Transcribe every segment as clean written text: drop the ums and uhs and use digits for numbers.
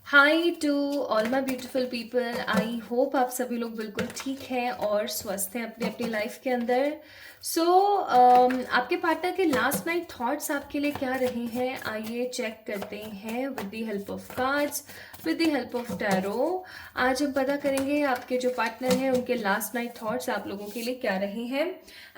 Hi to all my beautiful people. I hope आप सभी लोग बिल्कुल ठीक हैं और स्वस्थ हैं अपनी अपनी लाइफ के अंदर। सो आपके पार्टनर के लास्ट नाइट थॉट्स आपके लिए क्या रहे हैं, आइए चेक करते हैं with the help of cards, with the help of tarot. आज हम पता करेंगे आपके जो पार्टनर हैं उनके लास्ट नाइट थॉट्स आप लोगों के लिए क्या रहे हैं।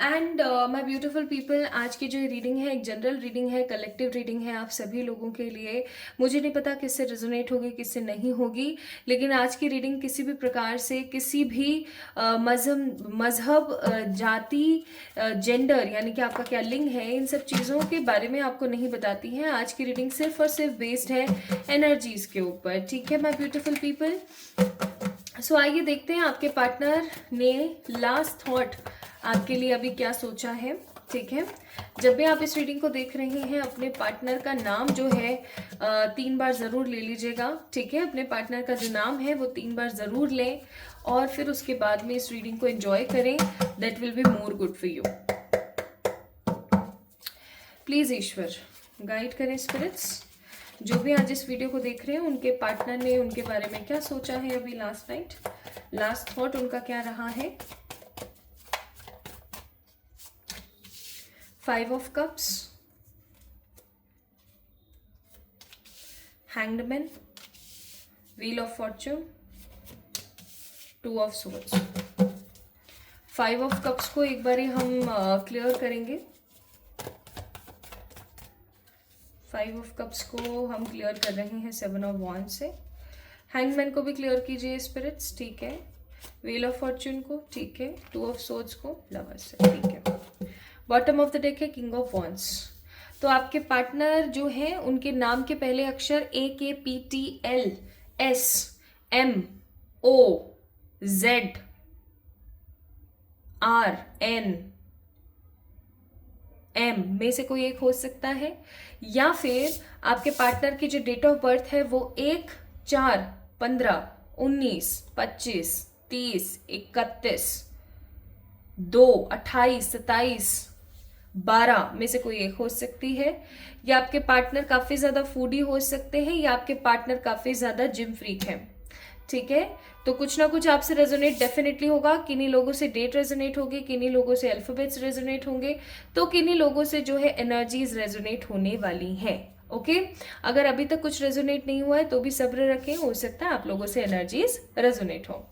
एंड माई ब्यूटीफुल पीपल, आज की जो रीडिंग है एक जनरल रीडिंग है, कलेक्टिव रीडिंग है आप सभी लोगों के लिए। मुझे नहीं पता किससे रेजोनेट होगी किससे नहीं होगी, लेकिन आज की रीडिंग किसी भी प्रकार से किसी भी मजहब जाति जेंडर यानी कि आपका क्या लिंग है इन सब चीज़ों के बारे में आपको नहीं बताती है। आज की रीडिंग सिर्फ और सिर्फ बेस्ड है एनर्जीज के ऊपर। ठीक है माय ब्यूटीफुल पीपल। सो आइए देखते हैं आपके पार्टनर ने लास्ट थॉट आपके लिए अभी क्या सोचा है। ठीक है, जब भी आप इस रीडिंग को देख रहे हैं अपने पार्टनर का नाम जो है 3 बार ज़रूर ले लीजिएगा। ठीक है, अपने पार्टनर का जो नाम है वो 3 बार ज़रूर लें और फिर उसके बाद में इस रीडिंग को एंजॉय करें। That will be more good for you. Please Ishwar guide करें स्पिरिट्स, जो भी आज इस वीडियो को देख रहे हैं उनके पार्टनर ने उनके बारे में क्या सोचा है अभी लास्ट नाइट, लास्ट थॉट उनका क्या रहा है। 5 of cups, hanged man, wheel of Fortune, 2 of swords. 5 of cups को एक बार हम क्लियर करेंगे। 5 ऑफ कप्स को हम क्लियर कर रहे हैं 7 ऑफ वॉन्ड से। हैंगमैन को भी क्लियर कीजिए स्पिरिट्स। ठीक है, व्हील ऑफ फॉर्च्यून को, ठीक है, 2 ऑफ सोर्ड्स को लवर्स से। ठीक है, बॉटम ऑफ द डेक है किंग ऑफ वॉन्ड्स। तो आपके पार्टनर जो हैं उनके नाम के पहले अक्षर AKPTLSMOZRN में से कोई एक हो सकता है, या फिर आपके पार्टनर की जो डेट ऑफ बर्थ है वो 1, 4, 15, 19, 25, 30, 31, 2, 28, 27, 12 में से कोई एक हो सकती है। या आपके पार्टनर काफी ज्यादा फूडी हो सकते हैं, या आपके पार्टनर काफी ज्यादा जिम फ्रीक है। ठीक है, तो कुछ ना कुछ आपसे रेजोनेट डेफिनेटली होगा। किन्हीं लोगों से डेट रेजोनेट होगी, किन्हीं लोगों से अल्फाबेट्स रेजोनेट होंगे, तो किन्हीं लोगों से जो है एनर्जीज रेजोनेट होने वाली हैं। ओके, अगर अभी तक कुछ रेजोनेट नहीं हुआ है तो भी सब्र रखें, हो सकता है आप लोगों से एनर्जीज रेजोनेट हो।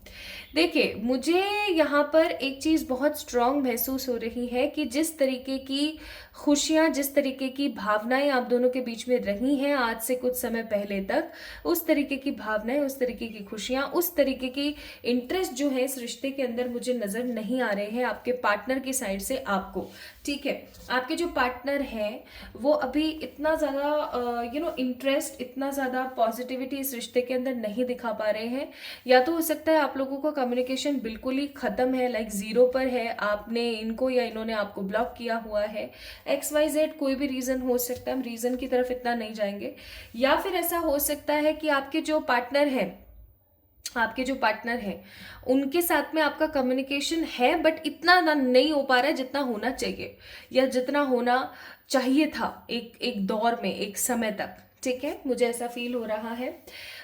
देखिए, मुझे यहाँ पर एक चीज़ बहुत स्ट्रांग महसूस हो रही है कि जिस तरीके की खुशियाँ, जिस तरीके की भावनाएं आप दोनों के बीच में रही हैं आज से कुछ समय पहले तक, उस तरीके की भावनाएं, उस तरीके की खुशियाँ, उस तरीके की इंटरेस्ट जो है इस रिश्ते के अंदर मुझे नज़र नहीं आ रहे हैं आपके पार्टनर की साइड से आपको। ठीक है, आपके जो पार्टनर हैं वो अभी इतना ज़्यादा इंटरेस्ट, इतना ज़्यादा पॉजिटिविटी इस रिश्ते के अंदर नहीं दिखा पा रहे हैं। या तो हो सकता है आप लोगों का कम्युनिकेशन बिल्कुल ही खत्म है, लाइक जीरो पर है, आपने इनको या इन्होंने आपको ब्लॉक किया हुआ है। XYZ कोई भी रीजन हो सकता है, हम रीजन की तरफ इतना नहीं जाएंगे। या फिर ऐसा हो सकता है कि आपके जो पार्टनर हैं उनके साथ में आपका कम्युनिकेशन है बट इतना नहीं हो पा रहा है जितना होना चाहिए या जितना होना चाहिए था एक दौर में, एक समय तक। ठीक है, मुझे ऐसा फील हो रहा है।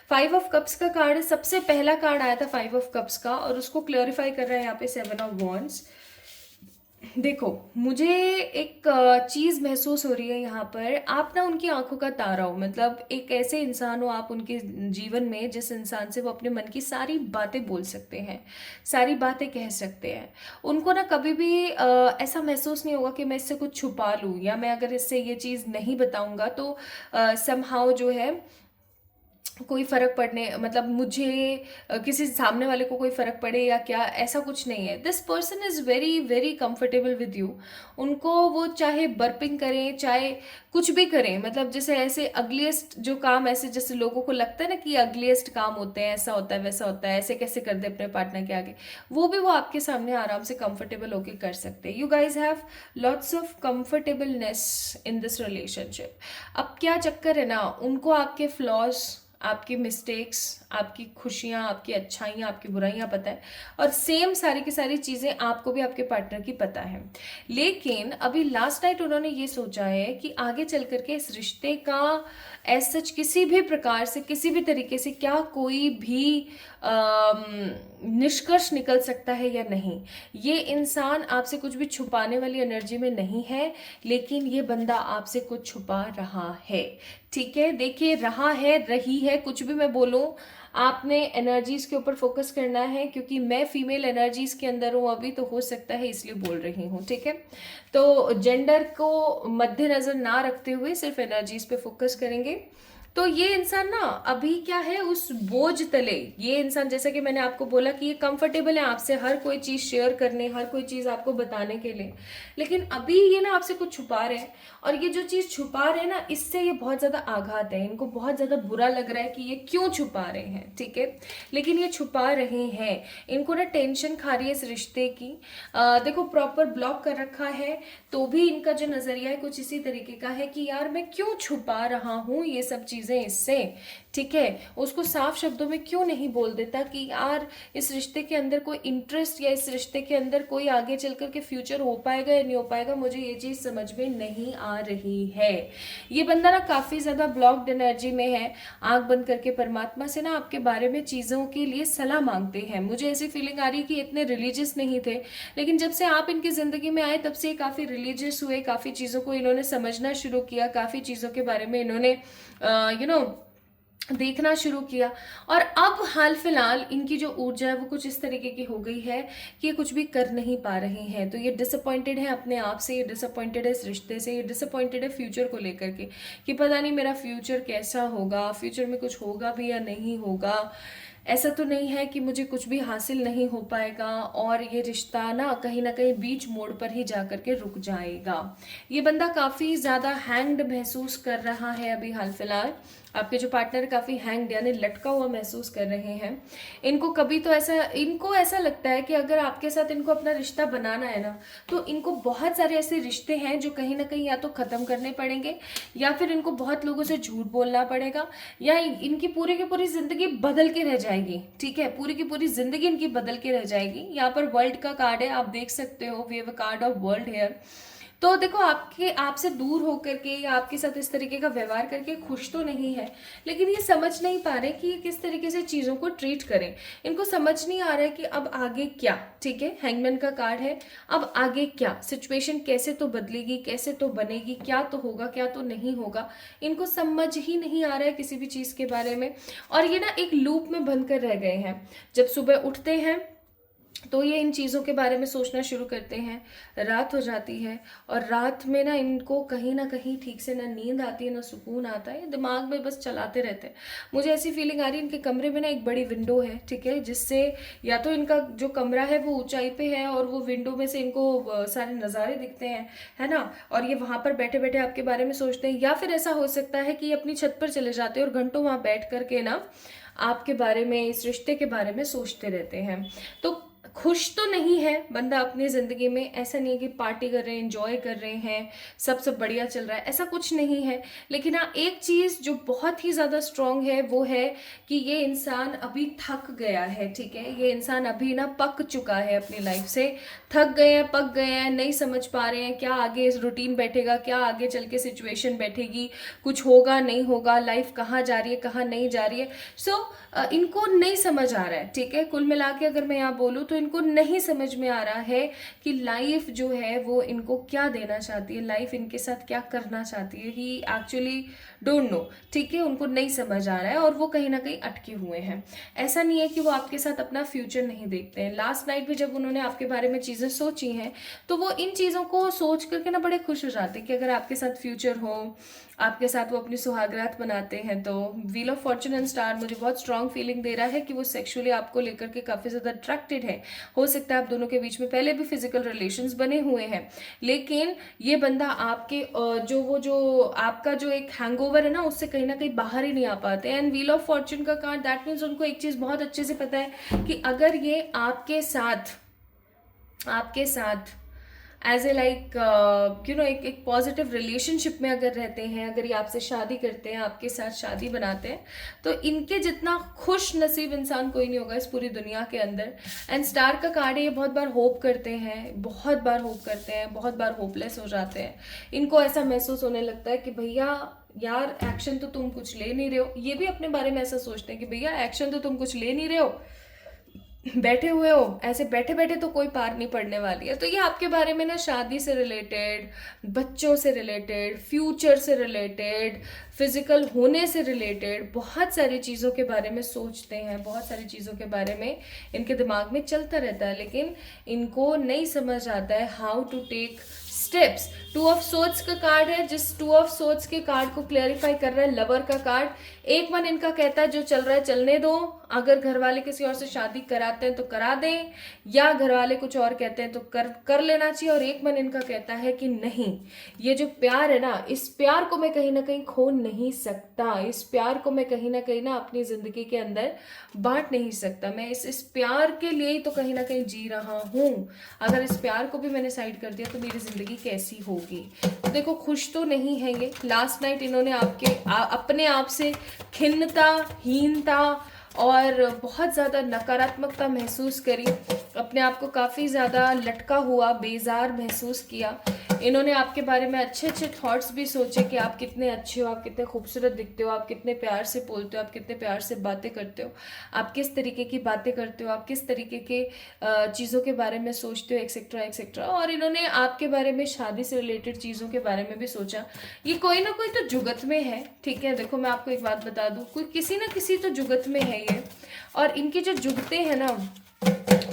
5 ऑफ कप्स का कार्ड सबसे पहला कार्ड आया था 5 ऑफ कप्स का, और उसको क्लैरिफाई कर रहा है यहाँ पे 7 ऑफ वॉन्ड्स। देखो, मुझे एक चीज महसूस हो रही है यहाँ पर, आप ना उनकी आंखों का तारा हो, मतलब एक ऐसे इंसान हो आप उनके जीवन में जिस इंसान से वो अपने मन की सारी बातें बोल सकते हैं, सारी बातें कह सकते हैं। उनको ना कभी भी ऐसा महसूस नहीं होगा कि मैं इससे कुछ छुपा लूँ, या मैं अगर इससे ये चीज़ नहीं बताऊंगा तो समहाउ जो है कोई फर्क पड़ने, मतलब मुझे किसी सामने वाले को कोई फर्क पड़े या क्या, ऐसा कुछ नहीं है। This person is very very comfortable with you. उनको वो चाहे बर्पिंग करें, चाहे कुछ भी करें, मतलब जैसे ऐसे अगलीस्ट जो काम, ऐसे जैसे लोगों को लगता है ना कि अगलीस्ट काम होते हैं, ऐसा होता है वैसा होता है, ऐसे कैसे कर दे अपने पार्टनर के आगे, वो भी वो आपके सामने आराम से कंफर्टेबल होके कर सकते हैं। You guys have lots of comfortableness in this relationship. अब क्या चक्कर है ना, उनको आपके फ्लॉज, आपकी मिस्टेक्स, आपकी खुशियाँ, आपकी अच्छाइयाँ, आपकी बुराइयाँ पता है, और सेम सारी की सारी चीज़ें आपको भी आपके पार्टनर की पता है। लेकिन अभी लास्ट नाइट उन्होंने ये सोचा है कि आगे चल करके इस रिश्ते का एज सच किसी भी प्रकार से, किसी भी तरीके से क्या कोई भी निष्कर्ष निकल सकता है या नहीं। ये इंसान आपसे कुछ भी छुपाने वाली एनर्जी में नहीं है, लेकिन ये बंदा आपसे कुछ छुपा रहा है। ठीक है, देखिए, रहा है, रही है, कुछ भी मैं बोलूं, आपने एनर्जीज के ऊपर फोकस करना है, क्योंकि मैं फीमेल एनर्जीज के अंदर हूं अभी, तो हो सकता है इसलिए बोल रही हूं। ठीक है, तो जेंडर को मद्देनजर ना रखते हुए सिर्फ एनर्जीज पे फोकस करेंगे। तो ये इंसान ना अभी क्या है, उस बोझ तले, ये इंसान, जैसा कि मैंने आपको बोला कि ये कंफर्टेबल है आपसे हर कोई चीज शेयर करने, हर कोई चीज आपको बताने के लिए, लेकिन अभी ये ना आपसे कुछ छुपा रहे हैं, और ये जो चीज छुपा रहे हैं ना, इससे ये बहुत ज्यादा आघात है, इनको बहुत ज्यादा बुरा लग रहा है कि ये क्यों छुपा रहे हैं। ठीक है, लेकिन ये छुपा रहे हैं, इनको ना टेंशन खा रही है इस रिश्ते की। देखो, प्रॉपर ब्लॉक कर रखा है, तो भी इनका जो नजरिया है कुछ इसी तरीके का है कि यार मैं क्यों छुपा रहा हूँ ये सब चीजें इससे। ठीक है, उसको साफ शब्दों में क्यों नहीं बोल देता कि यार इस रिश्ते के अंदर कोई इंटरेस्ट, या इस रिश्ते के अंदर कोई आगे चल कर के फ्यूचर हो पाएगा या नहीं हो पाएगा, मुझे ये चीज समझ में नहीं आ रही है। ये बंदा ना काफी ज्यादा ब्लॉक्ड एनर्जी में है, आंख बंद करके परमात्मा से ना आपके बारे में चीजों के लिए सलाह मांगते हैं। मुझे ऐसी फीलिंग आ रही है कि इतने रिलीजियस नहीं थे, लेकिन जब से आप इनकी जिंदगी में आए तब से ये काफी रिलीजियस हुए, काफी चीजों को इन्होंने समझना शुरू किया, काफी चीजों के बारे में इन्होंने देखना शुरू किया, और अब हाल फिलहाल इनकी जो ऊर्जा है वो कुछ इस तरीके की हो गई है कि ये कुछ भी कर नहीं पा रहे हैं। तो ये डिसअपॉइंटेड है अपने आप से, ये डिसअपॉइंटेड है इस रिश्ते से, ये डिसअपॉइंटेड है फ्यूचर को लेकर के कि पता नहीं मेरा फ्यूचर कैसा होगा, फ्यूचर में कुछ होगा भी या नहीं होगा, ऐसा तो नहीं है कि मुझे कुछ भी हासिल नहीं हो पाएगा, और ये रिश्ता ना कहीं बीच मोड़ पर ही जाकर के रुक जाएगा। ये बंदा काफ़ी ज़्यादा हैंग्ड महसूस कर रहा है अभी हाल फिलहाल। आपके जो पार्टनर काफ़ी हैंग्ड यानी लटका हुआ महसूस कर रहे हैं। इनको ऐसा लगता है कि अगर आपके साथ इनको अपना रिश्ता बनाना है ना, तो इनको बहुत सारे ऐसे रिश्ते हैं जो कहीं ना कहीं या तो ख़त्म करने पड़ेंगे, या फिर इनको बहुत लोगों से झूठ बोलना पड़ेगा, या इनकी पूरी की पूरी ज़िंदगी बदल के रह जाएगी। ठीक है, पूरी की पूरी ज़िंदगी इनकी बदल के रह जाएगी। यहाँ पर वर्ल्ड का कार्ड है, आप देख सकते हो, we have a card of world here. तो देखो, आपसे दूर होकर के या आपके साथ इस तरीके का व्यवहार करके खुश तो नहीं है, लेकिन ये समझ नहीं पा रहे कि ये किस तरीके से चीज़ों को ट्रीट करें। इनको समझ नहीं आ रहा है कि अब आगे क्या। ठीक है, हैंगमैन का कार्ड है, अब आगे क्या, सिचुएशन कैसे तो बदलेगी, कैसे तो बनेगी, क्या तो होगा, क्या तो नहीं होगा, इनको समझ ही नहीं आ रहा है किसी भी चीज़ के बारे में। और ये ना एक लूप में बंद कर रह गए हैं। जब सुबह उठते हैं तो ये इन चीज़ों के बारे में सोचना शुरू करते हैं, रात हो जाती है, और रात में ना इनको कहीं ना कहीं ठीक से ना नींद आती है ना सुकून आता है, दिमाग में बस चलाते रहते हैं। मुझे ऐसी फीलिंग आ रही है इनके कमरे में ना एक बड़ी विंडो है। ठीक है, जिससे या तो इनका जो कमरा है वो ऊंचाई पे है और वो विंडो में से इनको सारे नज़ारे दिखते हैं, है ना, और ये वहाँ पर बैठे बैठे आपके बारे में सोचते हैं, या फिर ऐसा हो सकता है कि ये अपनी छत पर चले जाते हैं और घंटों वहाँ बैठ करके ना आपके बारे में, इस रिश्ते के बारे में सोचते रहते हैं। तो खुश तो नहीं है बंदा अपनी ज़िंदगी में, ऐसा नहीं है कि पार्टी कर रहे हैं, एंजॉय कर रहे हैं, सब बढ़िया चल रहा है, ऐसा कुछ नहीं है। लेकिन हाँ, एक चीज़ जो बहुत ही ज़्यादा स्ट्रांग है वो है कि ये इंसान अभी थक गया है। ठीक है, ये इंसान अभी ना पक चुका है अपनी लाइफ से, थक गए हैं, पक गए हैं, नहीं समझ पा रहे हैं क्या आगे रूटीन बैठेगा, क्या आगे चल के सिचुएशन बैठेगी, कुछ होगा नहीं होगा, लाइफ कहाँ जा रही है, कहाँ नहीं जा रही है। सो इनको नहीं समझ आ रहा है। ठीक है, कुल मिला के अगर मैं यहाँ बोलूँ तो इनको नहीं समझ में आ रहा है कि लाइफ जो है वो इनको क्या देना चाहती है, लाइफ इनके साथ क्या करना चाहती है। ही एक्चुअली डोंट नो। ठीक है, उनको नहीं समझ आ रहा है और वो कहीं ना कहीं अटके हुए हैं। ऐसा नहीं है कि वो आपके साथ अपना फ्यूचर नहीं देखते हैं। लास्ट नाइट भी जब उन्होंने आपके बारे में चीज़ें सोची हैं तो वो इन चीज़ों को सोच करके ना बड़े खुश हो जाते हैं कि अगर आपके साथ फ्यूचर हो, आपके साथ वो अपनी सुहागरात मनाते हैं। तो wheel of Fortune and star मुझे बहुत स्ट्रांग फीलिंग दे रहा है कि वो सेक्सुअली आपको लेकर के काफ़ी ज़्यादा अट्रैक्टेड है। हो सकता है आप दोनों के बीच में पहले भी फिजिकल रिलेशंस बने हुए हैं, लेकिन ये बंदा आपके जो आपका जो एक हैंगओवर है ना, उससे कहीं ना कहीं बाहर ही नहीं आ पाते। एंड व्हील ऑफ फॉर्चून का कार्ड, दैट मीन्स उनको एक चीज़ बहुत अच्छे से पता है कि अगर ये आपके साथ एज ए लाइक एक पॉजिटिव रिलेशनशिप में अगर रहते हैं, अगर ये आपसे शादी करते हैं, आपके साथ शादी बनाते हैं, तो इनके जितना खुश नसीब इंसान कोई नहीं होगा इस पूरी दुनिया के अंदर। एंड स्टार का कार्ड है, ये बहुत बार होप करते हैं, बहुत बार होप करते हैं, बहुत बार होपलेस हो जाते हैं। इनको ऐसा महसूस होने लगता है कि भैया यार एक्शन तो तुम कुछ ले नहीं रहे हो। ये भी अपने बारे में ऐसा सोचते हैं कि भैया एक्शन तो तुम कुछ ले नहीं रहे हो, बैठे हुए हो, ऐसे बैठे बैठे तो कोई पार नहीं पड़ने वाली है। तो ये आपके बारे में ना शादी से रिलेटेड, बच्चों से रिलेटेड, फ्यूचर से रिलेटेड, फिजिकल होने से रिलेटेड बहुत सारी चीज़ों के बारे में सोचते हैं, बहुत सारी चीज़ों के बारे में इनके दिमाग में चलता रहता है, लेकिन इनको नहीं समझ आता है how to take steps. Two of swords का कार्ड है, जिस टू ऑफ सोर्ड्स के कार्ड को क्लैरिफाई कर रहा है लवर का कार्ड। एक मन इनका कहता है जो चल रहा है चलने दो, अगर घर वाले किसी और से शादी कराते हैं तो करा दें, या घर वाले कुछ और कहते हैं तो कर लेना चाहिए। और एक मन इनका कहता है कि नहीं, ये जो प्यार है ना, इस प्यार को मैं कहीं ना कहीं खो नहीं सकता, इस प्यार को मैं कहीं ना अपनी जिंदगी के अंदर बांट नहीं सकता। मैं इस प्यार के लिए ही तो कहीं ना कहीं जी रहा हूँ। अगर इस प्यार को भी मैंने साइड कर दिया तो मेरी जिंदगी कैसी होगी। तो देखो खुश तो नहीं है ये। लास्ट नाइट इन्होंने अपने आप से खिन्नता, हीनता और बहुत ज़्यादा नकारात्मकता महसूस करी, अपने आप को काफ़ी ज़्यादा लटका हुआ, बेजार महसूस किया। इन्होंने आपके बारे में अच्छे अच्छे थॉट्स भी सोचे कि आप कितने अच्छे हो, आप कितने खूबसूरत दिखते हो, आप कितने प्यार से बोलते हो, आप कितने प्यार से बातें करते हो, आप किस तरीके की बातें करते हो, आप किस तरीके के चीज़ों के बारे में सोचते हो, एक्सेट्रा एक्सेट्रा। और इन्होंने आपके बारे में शादी से रिलेटेड चीज़ों के बारे में भी सोचा। ये कोई ना कोई तो जुगत में है, ठीक है। देखो मैं आपको एक बात बता दूँ, कोई किसी ना किसी तो जुगत में है ये, और इनकी जो जुगते हैं ना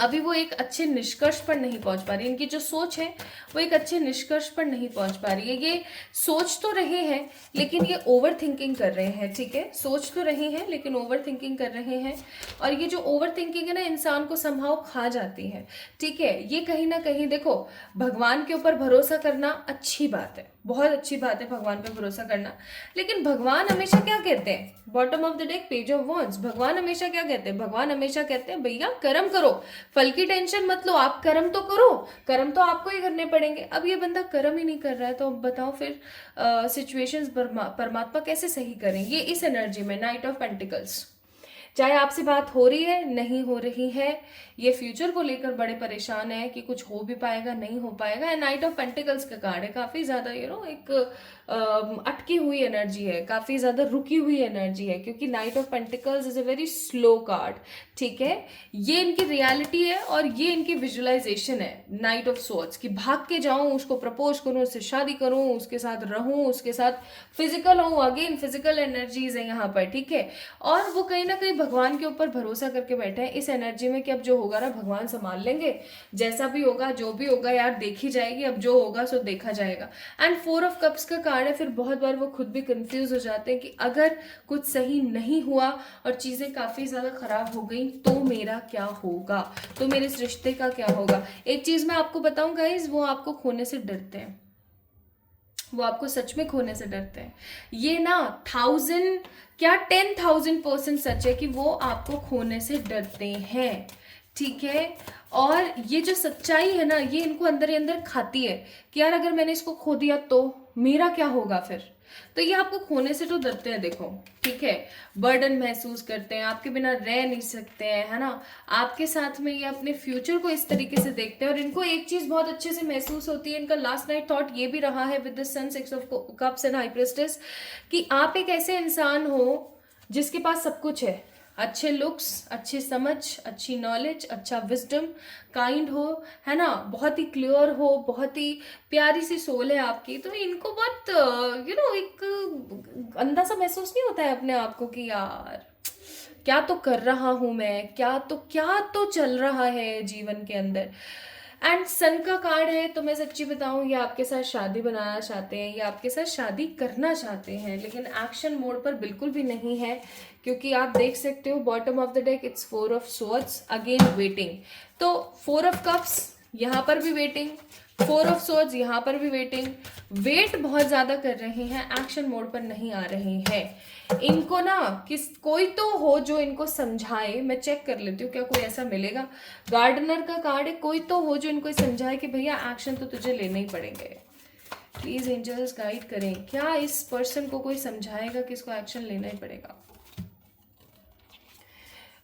अभी वो एक अच्छे निष्कर्ष पर नहीं पहुंच पा रही। इनकी जो सोच है वो एक अच्छे निष्कर्ष पर नहीं पहुंच पा रही है। ये सोच तो रहे हैं लेकिन ये ओवर थिंकिंग कर रहे हैं, ठीक है। सोच तो रहे हैं लेकिन ओवर थिंकिंग कर रहे हैं, और ये जो ओवर थिंकिंग है ना इंसान को समहाउ खा जाती है, ठीक है। ये कहीं ना कहीं देखो, भगवान के ऊपर भरोसा करना अच्छी बात है, बहुत अच्छी बात है भगवान पे भरोसा करना, लेकिन भगवान हमेशा क्या कहते हैं, bottom of the deck page of wands, भगवान हमेशा क्या कहते हैं, भगवान हमेशा कहते हैं भैया कर्म करो, फल की टेंशन मत लो, आप कर्म तो करो, कर्म तो आपको ही करने पड़ेंगे। अब ये बंदा कर्म ही नहीं कर रहा है तो अब बताओ फिर सिचुएशंस परमात्मा कैसे सही करेंगे। इस एनर्जी में नाइट ऑफ पेंटिकल्स, चाहे आपसे बात हो रही है नहीं हो रही है, ये फ्यूचर को लेकर बड़े परेशान है कि कुछ हो भी पाएगा नहीं हो पाएगा। नाइट ऑफ पेंटिकल्स का कार्ड है, काफी ज्यादा एक अटकी हुई एनर्जी है, काफी ज्यादा रुकी हुई एनर्जी है, क्योंकि night of pentacles is a very slow card, ठीक है। ये इनकी रियलिटी है और ये इनकी विजुअलाइजेशन है नाइट ऑफ सोर्ड्स, कि भाग के जाऊं, उसको प्रपोज करूं, उससे शादी करूं, उसके साथ रहूं, उसके साथ फिजिकल हूं, अगेन फिजिकल एनर्जीज है यहाँ पर, ठीक है। और वो कहीं ना कहीं भगवान के ऊपर भरोसा करके बैठे हैं इस एनर्जी में कि अब जो होगा ना भगवान संभाल लेंगे, जैसा भी होगा जो भी होगा यार देखी जाएगी, अब जो होगा सो देखा जाएगा। एंड 4 ऑफ कप्स का कार्ड है, फिर बहुत बार वो खुद भी कंफ्यूज हो जाते हैं कि अगर कुछ सही नहीं हुआ और चीजें काफी ज्यादा खराब हो गई तो मेरा क्या होगा, तो मेरे इस रिश्ते का क्या होगा। एक चीज मैं आपको बताऊं गाइज, वो आपको खोने से डरते हैं, वो आपको सच में खोने से डरते हैं। ये ना 10,000% सच है कि वो आपको खोने से डरते हैं, ठीक है। और ये जो सच्चाई है ना ये इनको अंदर ही अंदर खाती है कि यार अगर मैंने इसको खो दिया तो मेरा क्या होगा फिर। तो ये आपको खोने से तो डरते हैं, देखो, ठीक है। बर्डन महसूस करते हैं, आपके बिना रह नहीं सकते हैं, है ना। आपके साथ में ये अपने फ्यूचर को इस तरीके से देखते हैं। और इनको एक चीज बहुत अच्छे से महसूस होती है, इनका लास्ट नाइट थॉट ये भी रहा है with the sun, 6 of cups and high priestess, कि आप एक ऐसे इंसान हो जिसके पास सब कुछ है, अच्छे लुक्स, अच्छी समझ, अच्छी नॉलेज, अच्छा विजडम, काइंड हो, है ना, बहुत ही क्लियर हो, बहुत ही प्यारी सी सोल है आपकी। तो इनको बहुत एक अंदाजा महसूस नहीं होता है अपने आप को कि यार क्या तो कर रहा हूं मैं, क्या तो चल रहा है जीवन के अंदर। एंड सन का कार्ड है, तो मैं सच्ची बताऊं ये आपके साथ शादी बनाना चाहते हैं, ये आपके साथ शादी करना चाहते हैं, लेकिन एक्शन मोड पर बिल्कुल भी नहीं है, क्योंकि आप देख सकते हो bottom of the deck it's 4 of swords, again waiting. तो 4 ऑफ कप्स यहाँ पर भी वेटिंग, 4 ऑफ स्वॉर्ड्स यहाँ पर भी वेटिंग, वेट बहुत ज्यादा कर रहे हैं, एक्शन मोड पर नहीं आ रहे हैं। इनको ना कोई तो हो जो इनको समझाए। मैं चेक कर लेती हूँ क्या कोई ऐसा मिलेगा। गार्डनर का कार्ड है, कोई तो हो जो इनको समझाए कि भैया एक्शन तो तुझे लेने ही पड़ेंगे। प्लीज एंजल्स गाइड करें, क्या इस पर्सन को कोई समझाएगा कि इसको एक्शन लेना ही पड़ेगा।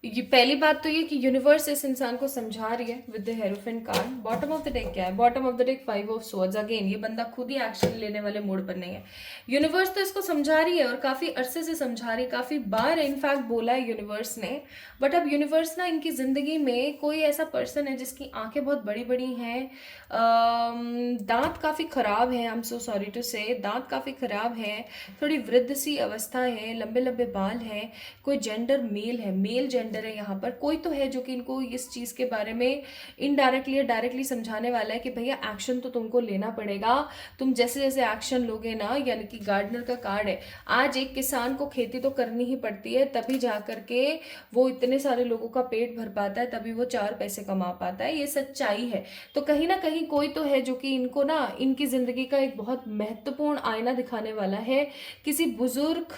ये पहली बात तो ये कि यूनिवर्स इस इंसान को समझा रही है with the hierophant card. Bottom of the deck क्या है? Bottom of the deck 5 of swords. Again ये बंदा खुद ही एक्शन लेने वाले मूड पर नहीं है। यूनिवर्स तो इसको समझा रही है और काफी अरसे से समझा रही है, काफी बार इनफैक्ट बोला है यूनिवर्स ने। बट अब यूनिवर्स ना इनकी जिंदगी में कोई ऐसा पर्सन है जिसकी आंखें बहुत बड़ी बड़ी हैं, दांत काफी खराब है, I am so sorry to say, दांत काफी खराब है, थोड़ी वृद्ध सी अवस्था है, लंबे लंबे बाल हैं, कोई जेंडर मेल है, मेल जेंडर है यहाँ पर। कोई तो है जो कि इनको इस चीज के बारे में इनडायरेक्टली या डायरेक्टली समझाने वाला है कि भैया एक्शन तो तुमको लेना पड़ेगा। तुम जैसे जैसे एक्शन लोगे ना, यानी कि गार्डनर का कार्ड है, आज एक किसान को खेती तो करनी ही पड़ती है, तभी जा करके वो इतने सारे लोगों का पेट भर पाता है, तभी वो 4 पैसे कमा पाता है। ये सच्चाई है। तो कहीं ना कहीं कोई तो है जो कि इनको ना इनकी जिंदगी का एक बहुत महत्वपूर्ण आईना दिखाने वाला है। किसी बुजुर्ग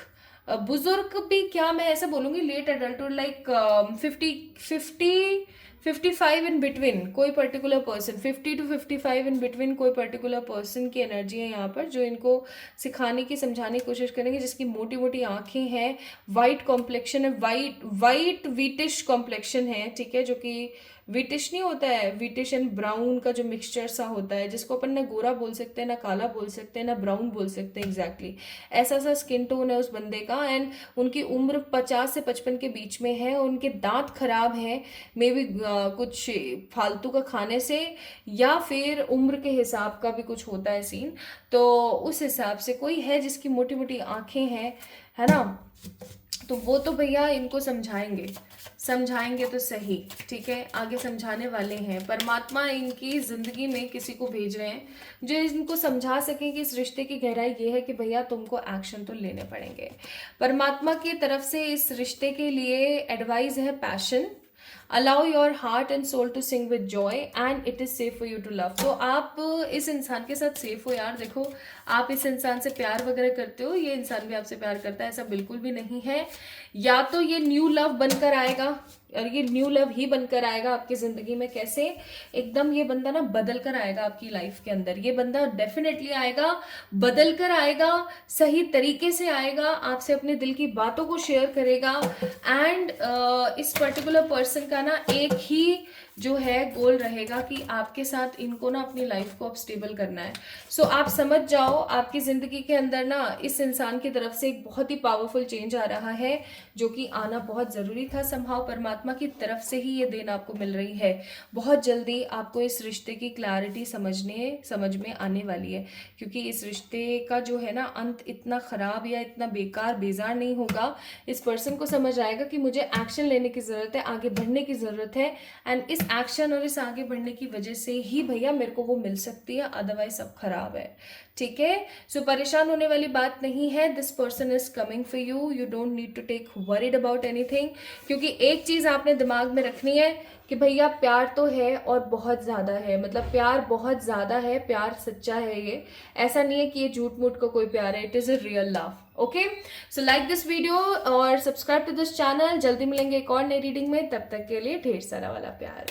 भी क्या मैं ऐसा बोलूंगी, late adulthood, like 55 in between कोई particular person, 50 to 55 in between कोई पर्टिकुलर पर्सन की एनर्जी है यहाँ पर, जो इनको सिखाने की समझाने की कोशिश करेंगे, जिसकी मोटी मोटी आंखें हैं, वाइट कॉम्प्लेक्शन है, वाइट वीटिश कॉम्प्लेक्शन है, ठीक है, जो कि विटिश नहीं होता है, विटिश एंड ब्राउन का जो मिक्सचर सा होता है, जिसको अपन ना गोरा बोल सकते हैं, ना काला बोल सकते हैं, ना ब्राउन बोल सकते हैं, एग्जैक्टली ऐसा सा स्किन टोन है उस बंदे का। एंड उनकी उम्र 50 से 55 के बीच में है। उनके दांत खराब हैं, मे बी कुछ फालतू का खाने से, या फिर उम्र के हिसाब का भी कुछ होता है सीन। तो उस हिसाब से कोई है जिसकी मोटी मोटी आंखें हैं, है ना, तो वो तो भैया इनको समझाएंगे तो सही, ठीक है, आगे समझाने वाले हैं। परमात्मा इनकी जिंदगी में किसी को भेज रहे हैं जो इनको समझा सके कि इस रिश्ते की गहराई ये है कि भैया तुमको एक्शन तो लेने पड़ेंगे। परमात्मा की तरफ से इस रिश्ते के लिए एडवाइस है passion, allow your heart and soul to sing with joy and it is safe for you to love. तो आप इस इंसान के साथ सेफ हो यार। देखो, आप इस इंसान से प्यार वगैरह करते हो, ये इंसान भी आपसे प्यार करता है, ऐसा बिल्कुल भी नहीं है। या तो ये न्यू लव बनकर आएगा, और ये न्यू लव ही बनकर आएगा आपकी जिंदगी में। कैसे? एकदम ये बंदा ना बदल कर आएगा आपकी लाइफ के अंदर। ये बंदा डेफिनेटली आएगा, बदल कर आएगा, सही तरीके से आएगा, आपसे अपने दिल की बातों को शेयर करेगा। एंड इस पर्टिकुलर पर्सन का ना एक ही जो है गोल रहेगा कि आपके साथ इनको ना अपनी लाइफ को अब स्टेबल करना है। सो आप समझ जाओ, आपकी जिंदगी के अंदर ना इस इंसान की तरफ से एक बहुत ही पावरफुल चेंज आ रहा है, जो कि आना बहुत जरूरी था। समहाउ परमात्मा की तरफ से ही ये देन आपको मिल रही है। बहुत जल्दी आपको इस रिश्ते की क्लैरिटी समझ में आने वाली है, क्योंकि इस रिश्ते का जो है ना अंत इतना खराब या इतना बेकार बेजार नहीं होगा। इस पर्सन को समझ आएगा कि मुझे एक्शन लेने की जरूरत है, आगे बढ़ने की जरूरत है, एंड इस एक्शन और इस आगे बढ़ने की वजह से ही भैया मेरे को वो मिल सकती है, अदरवाइज सब खराब है, ठीक है। सो परेशान होने वाली बात नहीं है। This person is coming for you, you don't need to take worried about anything, क्योंकि एक चीज आपने दिमाग में रखनी है कि भैया प्यार तो है और बहुत ज्यादा है, मतलब प्यार बहुत ज्यादा है, प्यार सच्चा है। ये ऐसा नहीं है कि ये झूठ मूठ का कोई प्यार है, it is a real love. Okay, so like this video और सब्सक्राइब टू दिस चैनल। जल्दी मिलेंगे एक और नई रीडिंग में, तब तक के लिए ढेर सारा वाला प्यार।